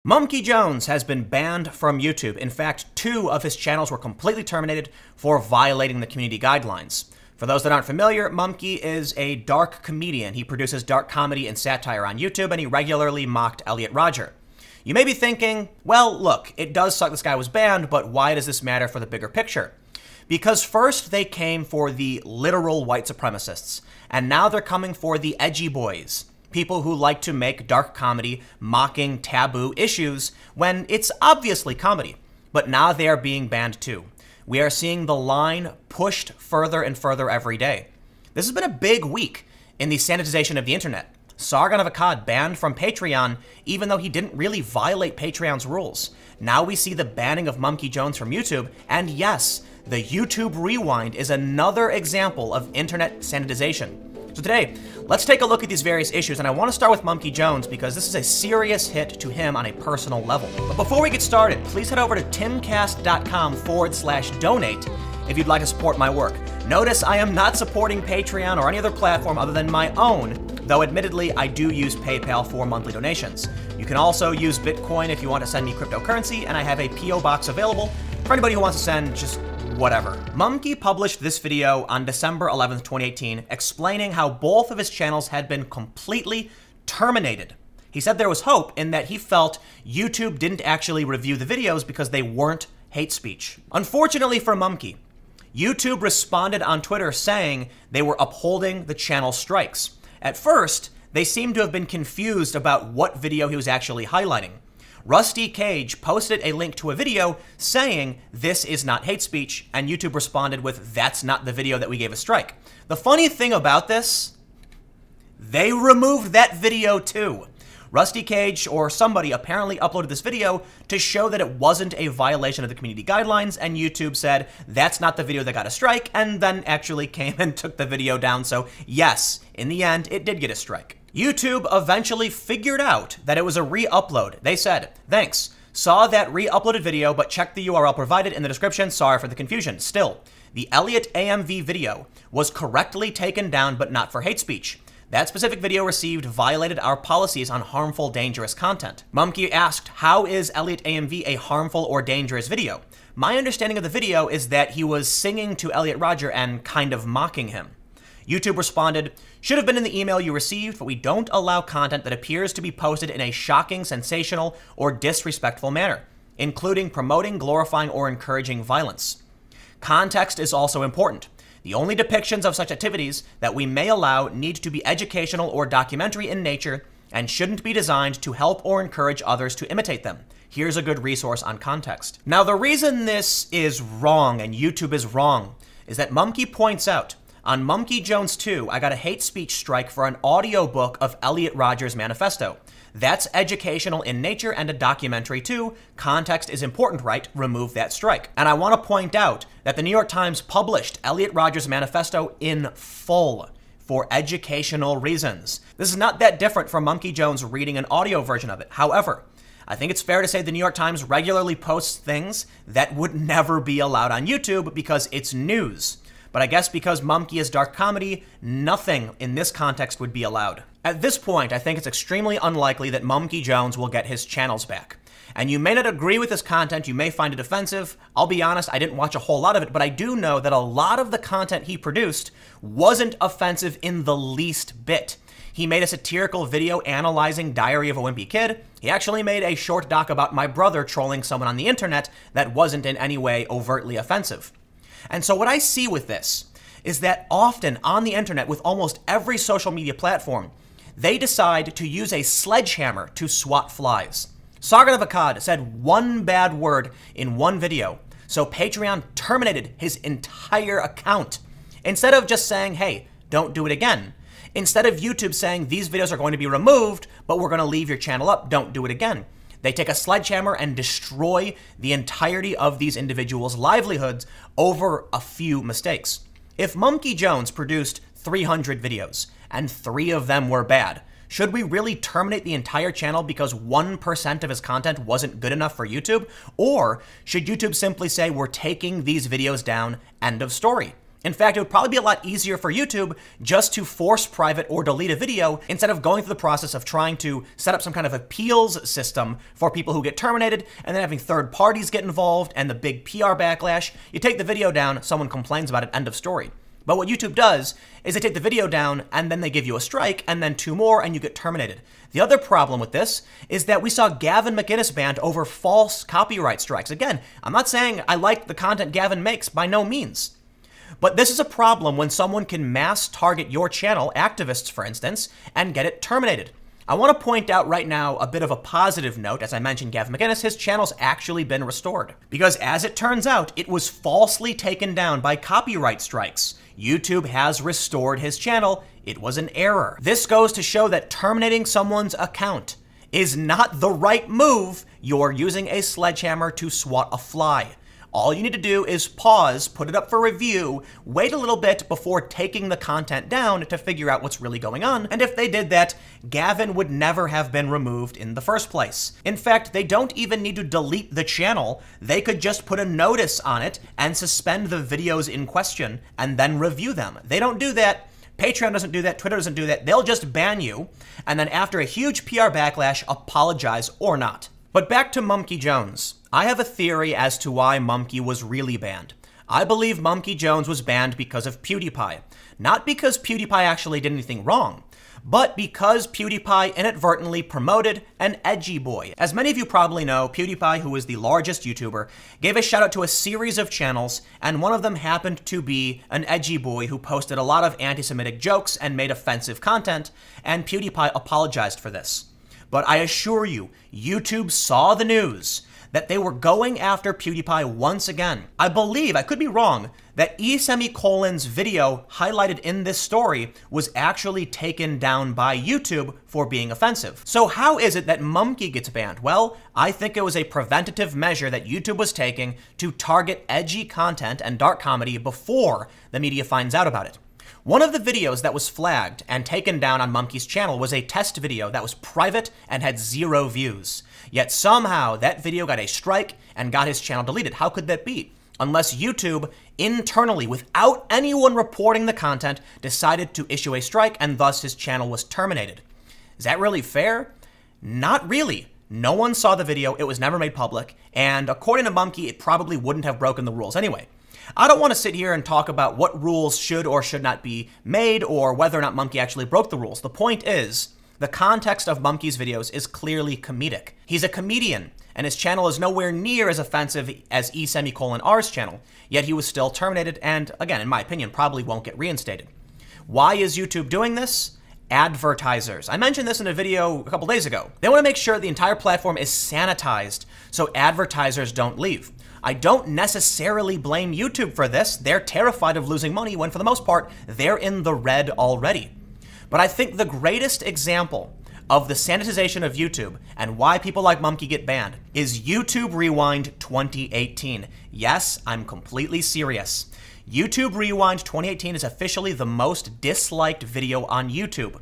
Mumkey Jones has been banned from YouTube. In fact, 2 of his channels were completely terminated for violating the community guidelines. For those that aren't familiar, Mumkey is a dark comedian. He produces dark comedy and satire on YouTube, and he regularly mocked Elliot Rodger. You may be thinking, well, look, it does suck this guy was banned, but why does this matter for the bigger picture? Because first they came for the literal white supremacists, and now they're coming for the edgy boys. People who like to make dark comedy mocking taboo issues when it's obviously comedy. But now they are being banned too. We are seeing the line pushed further and further every day. This has been a big week in the sanitization of the internet. Sargon of Akkad banned from Patreon even though he didn't really violate Patreon's rules. Now we see the banning of Mumkey Jones from YouTube, and yes, the YouTube Rewind is another example of internet sanitization. So today, let's take a look at these various issues, and I want to start with Mumkey Jones because this is a serious hit to him on a personal level. But before we get started, please head over to timcast.com/donate if you'd like to support my work. Notice I am not supporting Patreon or any other platform other than my own, though admittedly I do use PayPal for monthly donations. You can also use Bitcoin if you want to send me cryptocurrency, and I have a PO box available for anybody who wants to send just whatever. Mumkey published this video on December 11th, 2018, explaining how both of his channels had been completely terminated. He said there was hope in that he felt YouTube didn't actually review the videos because they weren't hate speech. Unfortunately for Mumkey, YouTube responded on Twitter saying they were upholding the channel strikes. At first, they seemed to have been confused about what video he was actually highlighting. Rusty Cage posted a link to a video saying this is not hate speech, and YouTube responded with that's not the video that we gave a strike. The funny thing about this, they removed that video too. Rusty Cage or somebody apparently uploaded this video to show that it wasn't a violation of the community guidelines, and YouTube said that's not the video that got a strike, and then actually came and took the video down. So yes, in the end, it did get a strike. YouTube eventually figured out that it was a re-upload. They said, thanks, saw that re-uploaded video, but check the URL provided in the description. Sorry for the confusion. Still, the Elliot AMV video was correctly taken down, but not for hate speech. That specific video received violated our policies on harmful, dangerous content. Mumkey asked, how is Elliot AMV a harmful or dangerous video? My understanding of the video is that he was singing to Elliot Rodger and kind of mocking him. YouTube responded, should have been in the email you received, but we don't allow content that appears to be posted in a shocking, sensational, or disrespectful manner, including promoting, glorifying, or encouraging violence. Context is also important. The only depictions of such activities that we may allow need to be educational or documentary in nature and shouldn't be designed to help or encourage others to imitate them. Here's a good resource on context. Now, the reason this is wrong and YouTube is wrong is that Mumkey points out, on Mumkey Jones 2, I got a hate speech strike for an audiobook of Elliot Rodger's manifesto. That's educational in nature and a documentary too. Context is important, right? Remove that strike. And I want to point out that the New York Times published Elliot Rodger's manifesto in full for educational reasons. This is not that different from Mumkey Jones reading an audio version of it. However, I think it's fair to say the New York Times regularly posts things that would never be allowed on YouTube because it's news. But I guess because Mumkey is dark comedy, nothing in this context would be allowed. At this point, I think it's extremely unlikely that Mumkey Jones will get his channels back. And you may not agree with this content, you may find it offensive. I'll be honest, I didn't watch a whole lot of it, but I do know that a lot of the content he produced wasn't offensive in the least bit. He made a satirical video analyzing Diary of a Wimpy Kid. He actually made a short doc about my brother trolling someone on the internet that wasn't in any way overtly offensive. And so what I see with this is that often on the internet, with almost every social media platform, they decide to use a sledgehammer to swat flies. Sargon of Akkad said one bad word in one video, so Patreon terminated his entire account. Instead of just saying, hey, don't do it again. Instead of YouTube saying these videos are going to be removed, but we're going to leave your channel up, don't do it again. They take a sledgehammer and destroy the entirety of these individuals' livelihoods over a few mistakes. If Mumkey Jones produced 300 videos and 3 of them were bad, should we really terminate the entire channel because 1% of his content wasn't good enough for YouTube? Or should YouTube simply say we're taking these videos down, end of story? In fact, it would probably be a lot easier for YouTube just to force private or delete a video instead of going through the process of trying to set up some kind of appeals system for people who get terminated and then having third parties get involved and the big PR backlash. You take the video down, someone complains about it, end of story. But what YouTube does is they take the video down and then they give you a strike and then 2 more and you get terminated. The other problem with this is that we saw Gavin McInnes banned over false copyright strikes. Again, I'm not saying I like the content Gavin makes, by no means. But this is a problem when someone can mass target your channel, activists for instance, and get it terminated. I want to point out right now a bit of a positive note. As I mentioned, Gavin McInnes, his channel's actually been restored. Because as it turns out, it was falsely taken down by copyright strikes. YouTube has restored his channel. It was an error. This goes to show that terminating someone's account is not the right move. You're using a sledgehammer to swat a fly. All you need to do is pause, put it up for review, wait a little bit before taking the content down to figure out what's really going on. And if they did that, Gavin would never have been removed in the first place. In fact, they don't even need to delete the channel. They could just put a notice on it and suspend the videos in question and then review them. They don't do that. Patreon doesn't do that. Twitter doesn't do that. They'll just ban you and then after a huge PR backlash, apologize or not. But back to Mumkey Jones. I have a theory as to why Mumkey was really banned. I believe Mumkey Jones was banned because of PewDiePie. Not because PewDiePie actually did anything wrong, but because PewDiePie inadvertently promoted an edgy boy. As many of you probably know, PewDiePie, who is the largest YouTuber, gave a shout out to a series of channels, and one of them happened to be an edgy boy who posted a lot of anti-Semitic jokes and made offensive content, and PewDiePie apologized for this. But I assure you, YouTube saw the news that they were going after PewDiePie once again. I believe, I could be wrong, that E::'s video highlighted in this story was actually taken down by YouTube for being offensive. So how is it that Mumkey gets banned? Well, I think it was a preventative measure that YouTube was taking to target edgy content and dark comedy before the media finds out about it. One of the videos that was flagged and taken down on Mumkey's channel was a test video that was private and had 0 views. Yet somehow that video got a strike and got his channel deleted. How could that be? Unless YouTube internally, without anyone reporting the content, decided to issue a strike and thus his channel was terminated. Is that really fair? Not really. No one saw the video, it was never made public, and according to Mumkey, it probably wouldn't have broken the rules anyway. I don't want to sit here and talk about what rules should or should not be made or whether or not Mumkey actually broke the rules. The point is, the context of Mumkey's videos is clearly comedic. He's a comedian, and his channel is nowhere near as offensive as E::R's channel, yet he was still terminated and, again, in my opinion, probably won't get reinstated. Why is YouTube doing this? Advertisers. I mentioned this in a video a couple days ago. They want to make sure the entire platform is sanitized so advertisers don't leave. I don't necessarily blame YouTube for this. They're terrified of losing money when, for the most part, they're in the red already. But I think the greatest example of the sanitization of YouTube and why people like Mumkey get banned is YouTube Rewind 2018. Yes, I'm completely serious. YouTube Rewind 2018 is officially the most disliked video on YouTube.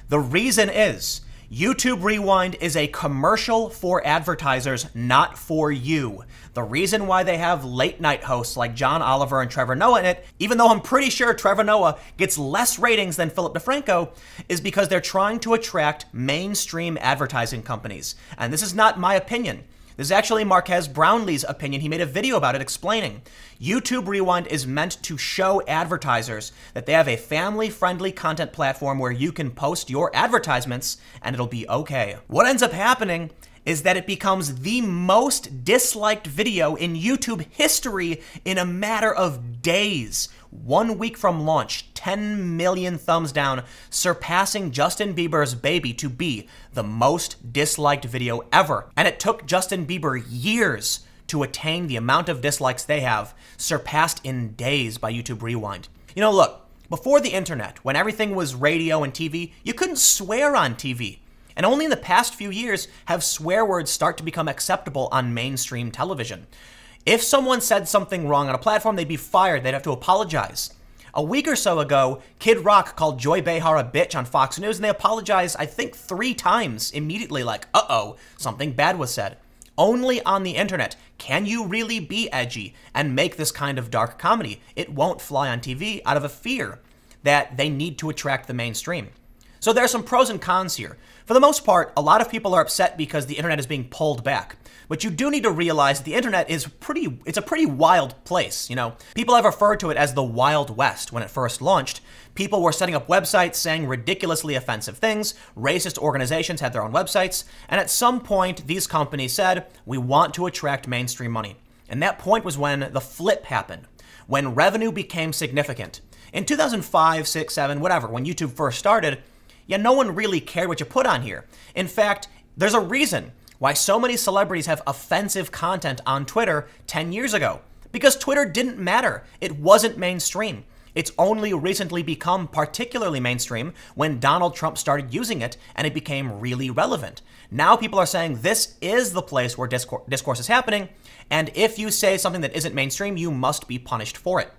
The reason is, YouTube Rewind is a commercial for advertisers, not for you. The reason why they have late night hosts like John Oliver and Trevor Noah in it, even though I'm pretty sure Trevor Noah gets less ratings than Philip DeFranco, is because they're trying to attract mainstream advertising companies. And this is not my opinion. This is actually Marquez Brownlee's opinion. He made a video about it explaining. YouTube Rewind is meant to show advertisers that they have a family-friendly content platform where you can post your advertisements and it'll be okay. What ends up happening is that it becomes the most disliked video in YouTube history in a matter of days. 1 week from launch, 10 million thumbs down, surpassing Justin Bieber's Baby to be the most disliked video ever. And it took Justin Bieber years to attain the amount of dislikes they have, surpassed in days by YouTube Rewind. You know, look, before the internet, when everything was radio and TV, you couldn't swear on TV. And only in the past few years have swear words start to become acceptable on mainstream television. If someone said something wrong on a platform, they'd be fired. They'd have to apologize. A week or so ago, Kid Rock called Joy Behar a bitch on Fox News, and they apologized, I think, 3 times immediately, like, uh-oh, something bad was said. Only on the internet can you really be edgy and make this kind of dark comedy. It won't fly on TV out of a fear that they need to attract the mainstream. So there are some pros and cons here. For the most part, a lot of people are upset because the internet is being pulled back. But you do need to realize that the internet is it's a pretty wild place, you know. People have referred to it as the Wild West when it first launched. People were setting up websites saying ridiculously offensive things. Racist organizations had their own websites. And at some point, these companies said, we want to attract mainstream money. And that point was when the flip happened, when revenue became significant. In 2005, 6, 7, whatever, when YouTube first started, yeah, no one really cared what you put on here. In fact, there's a reason why so many celebrities have offensive content on Twitter 10 years ago. Because Twitter didn't matter. It wasn't mainstream. It's only recently become particularly mainstream when Donald Trump started using it and it became really relevant. Now people are saying this is the place where discourse is happening, and if you say something that isn't mainstream, you must be punished for it.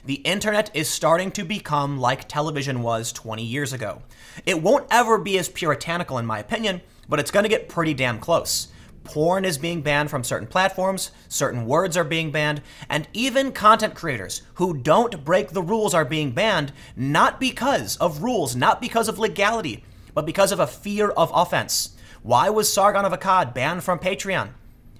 The internet is starting to become like television was 20 years ago. It won't ever be as puritanical in my opinion, but it's going to get pretty damn close. Porn is being banned from certain platforms, certain words are being banned, and even content creators who don't break the rules are being banned, not because of rules, not because of legality, but because of a fear of offense. Why was Sargon of Akkad banned from Patreon?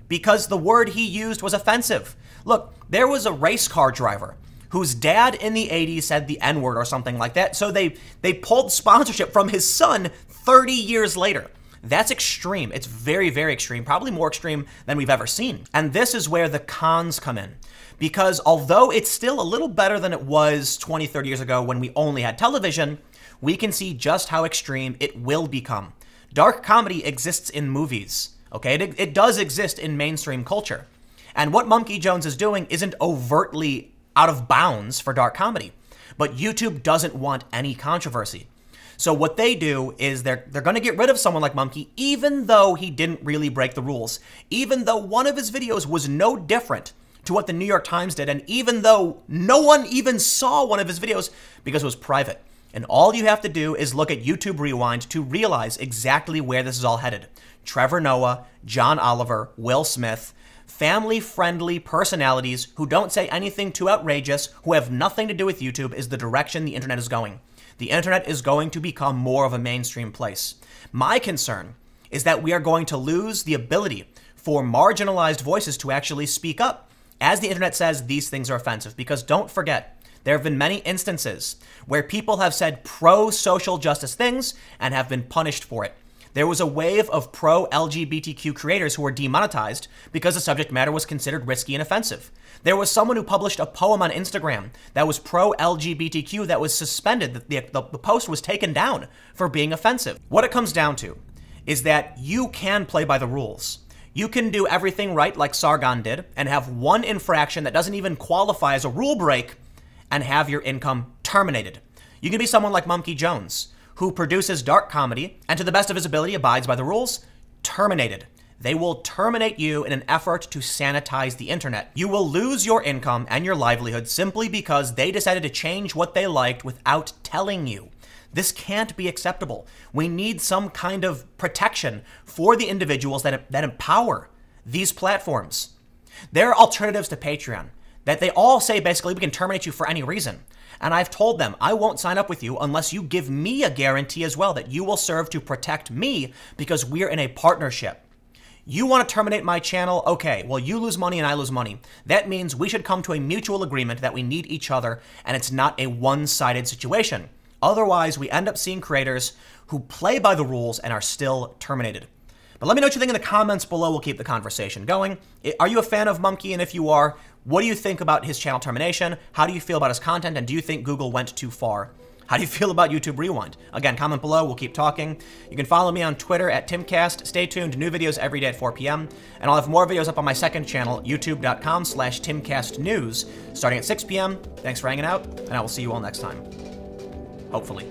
Because the word he used was offensive. Look, there was a race car driver whose dad in the 80s said the N-word or something like that, so they pulled sponsorship from his son 30 years later. That's extreme. It's very, very extreme, probably more extreme than we've ever seen. And this is where the cons come in. Because although it's still a little better than it was 20, 30 years ago when we only had television, we can see just how extreme it will become. Dark comedy exists in movies, okay? It does exist in mainstream culture. And what Mumkey Jones is doing isn't overtly out of bounds for dark comedy. But YouTube doesn't want any controversy. So what they do is they're going to get rid of someone like Mumkey, even though he didn't really break the rules, even though one of his videos was no different to what the New York Times did, and even though no one even saw one of his videos because it was private. And all you have to do is look at YouTube Rewind to realize exactly where this is all headed. Trevor Noah, John Oliver, Will Smith, family-friendly personalities who don't say anything too outrageous, who have nothing to do with YouTube, is the direction the internet is going. The internet is going to become more of a mainstream place. My concern is that we are going to lose the ability for marginalized voices to actually speak up as the internet says these things are offensive. Because don't forget, there have been many instances where people have said pro-social justice things and have been punished for it. There was a wave of pro-LGBTQ creators who were demonetized because the subject matter was considered risky and offensive. There was someone who published a poem on Instagram that was pro-LGBTQ that was suspended. The post was taken down for being offensive. What it comes down to is that you can play by the rules. You can do everything right like Sargon did and have one infraction that doesn't even qualify as a rule break and have your income terminated. You can be someone like Mumkey Jones, who produces dark comedy and to the best of his ability abides by the rules, terminated. They will terminate you in an effort to sanitize the internet. You will lose your income and your livelihood simply because they decided to change what they liked without telling you. This can't be acceptable. We need some kind of protection for the individuals that empower these platforms. There are alternatives to Patreon that they all say basically we can terminate you for any reason. And I've told them I won't sign up with you unless you give me a guarantee as well that you will serve to protect me because we're in a partnership. You want to terminate my channel? Okay, well, you lose money and I lose money. That means we should come to a mutual agreement that we need each other and it's not a one-sided situation. Otherwise, we end up seeing creators who play by the rules and are still terminated. But let me know what you think in the comments below. We'll keep the conversation going. Are you a fan of Mumkey? And if you are, what do you think about his channel termination? How do you feel about his content? And do you think Google went too far? How do you feel about YouTube Rewind? Again, comment below. We'll keep talking. You can follow me on Twitter at Timcast. Stay tuned. New videos every day at 4 p.m. And I'll have more videos up on my second channel, youtube.com/TimcastNews, starting at 6 p.m. Thanks for hanging out, and I will see you all next time. Hopefully.